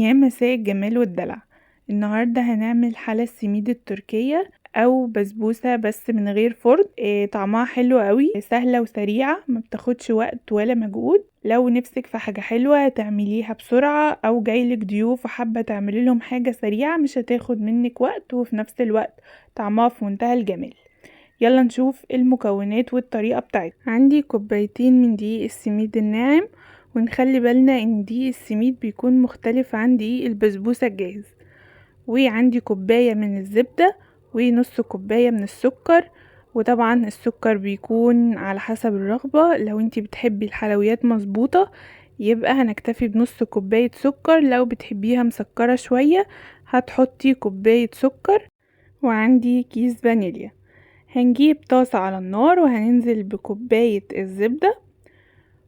يا مساء الجمال والدلع. النهاردة هنعمل حلا السميد التركية او بسبوسة بس من غير فرن. طعمها حلو قوي، سهلة وسريعة، ما بتاخدش وقت ولا مجهود. لو نفسك في حاجة حلوة تعمليها بسرعة، او جايلك ضيوف وحابة تعملي لهم حاجة سريعة مش هتاخد منك وقت وفي نفس الوقت طعمها في منتهى الجمال. يلا نشوف المكونات والطريقة بتاعتها. عندي كوبايتين من دقيق السميد الناعم، ونخلي بالنا ان دقيق السميد بيكون مختلف عن دقيق البسبوسة الجاهز. وعندي كوباية من الزبدة ونص كوباية من السكر، وطبعا السكر بيكون على حسب الرغبة. لو انتي بتحبي الحلويات مظبوطة يبقى هنكتفي بنص كوباية سكر، لو بتحبيها مسكرة شوية هتحطي كوباية سكر. وعندي كيس فانيليا. هنجيب طاسة على النار وهننزل بكوباية الزبدة،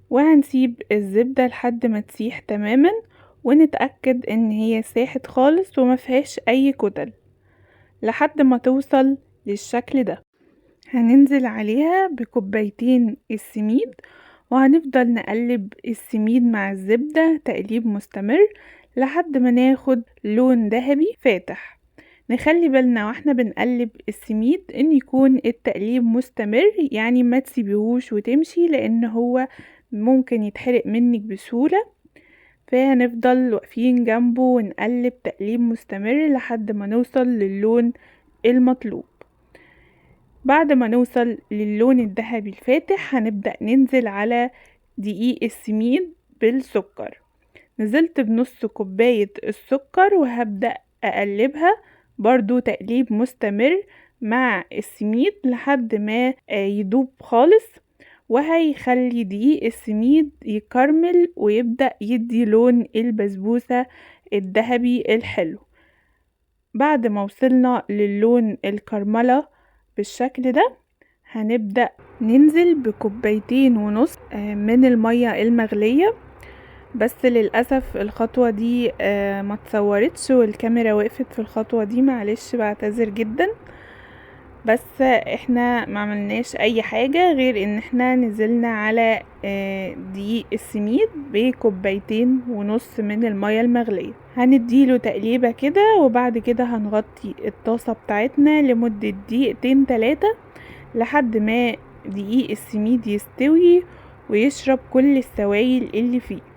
وهنسيب الزبدة لحد ما تسيح تماما ونتأكد ان هي ساحت خالص وما فيهاش اي كتل لحد ما توصل للشكل ده. هننزل عليها بكوبايتين السميد وهنفضل نقلب السميد مع الزبدة تقليب مستمر لحد ما ناخد لون ذهبي فاتح. نخلي بالنا واحنا بنقلب السميد ان يكون التقليب مستمر، يعني ما تسيبيهوش وتمشي لان هو ممكن يتحرق منك بسهولة. فهنفضل واقفين جنبه ونقلب تقليب مستمر لحد ما نوصل للون المطلوب. بعد ما نوصل للون الذهبي الفاتح هنبدأ ننزل على دقيق السميد بالسكر. نزلت بنص كوباية السكر وهبدأ اقلبها برضو تقليب مستمر مع السميد لحد ما يدوب خالص، وهيخلي دقيق السميد يكرمل ويبدأ يدي لون البسبوسة الذهبي الحلو. بعد ما وصلنا للون الكرملة بالشكل ده هنبدأ ننزل بكوبايتين ونص من المية المغلية. بس للأسف الخطوة دي ما تصورتش والكاميرا وقفت في الخطوة دي، معلش بعتذر جدا. بس احنا ما عملناش اي حاجة غير ان احنا نزلنا على دقيق السميد بكوبايتين ونص من المية المغلية. هنديله تقليبة كده وبعد كده هنغطي الطاسة بتاعتنا لمدة دقيقتين 3 لحد ما دقيق السميد يستوي ويشرب كل السوائل اللي فيه.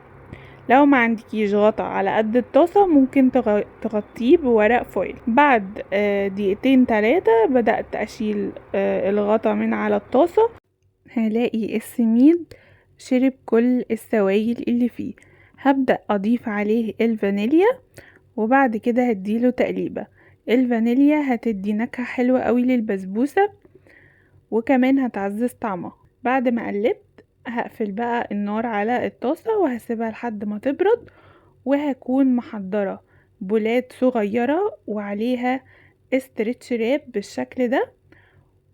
لو ما عندكيش غطا على قد الطاسة ممكن تغطيه بورق فويل. بعد دقيقتين 3 بدأت اشيل الغطا من على الطاسة، هلاقي السميد شرب كل السوائل اللي فيه. هبدأ اضيف عليه الفانيليا وبعد كده هديله تقليبة. الفانيليا هتدي نكهة حلوة قوي للبسبوسة وكمان هتعزز طعمها. بعد ما قلبت هقفل بقى النار على الطاسة وهسيبها لحد ما تبرد، وهكون محضرة بولات صغيرة وعليها استرتش راب بالشكل ده.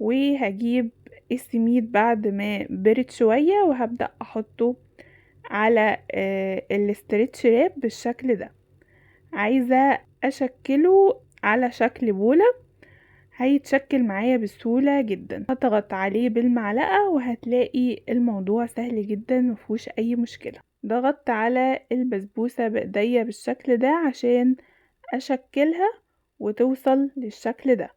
وهجيب السميد بعد ما برد شوية وهبدأ احطه على الاسترتش راب بالشكل ده. عايزة اشكله على شكل بولة، هيتشكل معايا بسهولة جدا. هضغط عليه بالمعلقة وهتلاقي الموضوع سهل جدا مفهوش اي مشكلة. ضغطت على البسبوسة بايديا بالشكل ده عشان اشكلها وتوصل للشكل ده.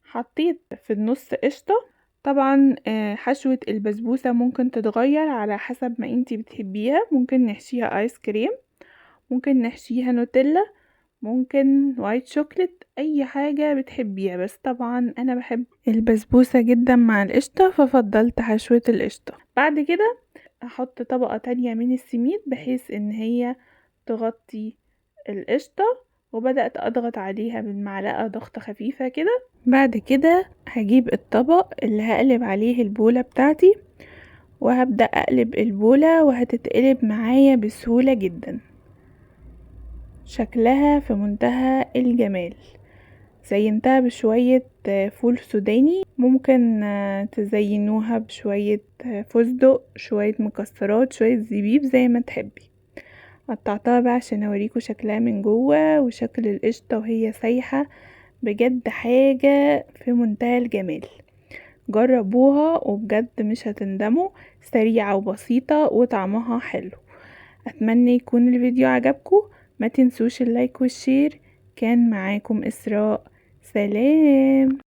حطيت في النص قشطة. طبعا حشوة البسبوسة ممكن تتغير على حسب ما انتي بتحبيها، ممكن نحشيها ايس كريم، ممكن نحشيها نوتيلا، ممكن وايت شوكليت، اي حاجة بتحبيها. بس طبعا انا بحب البسبوسة جدا مع القشطة ففضلت حشوة القشطة. بعد كده هحط طبقة تانية من السميد بحيث ان هي تغطي القشطة، وبدأت اضغط عليها بالمعلقة ضغطة خفيفة كده. بعد كده هجيب الطبق اللي هقلب عليه البولة بتاعتي وهبدأ اقلب البولة وهتتقلب معايا بسهولة جدا. شكلها في منتهى الجمال. زينتها بشوية فول سوداني، ممكن تزينوها بشوية فستق، شوية مكسرات، شوية زبيب زي ما تحبي. قطعتها بقى عشان اوريكم شكلها من جوه وشكل القشطة وهي سايحة، بجد حاجة في منتهى الجمال. جربوها وبجد مش هتندموا، سريعة وبسيطة وطعمها حلو. اتمنى يكون الفيديو عجبكم، ما تنسوش اللايك والشير. كان معاكم إسراء، سلام.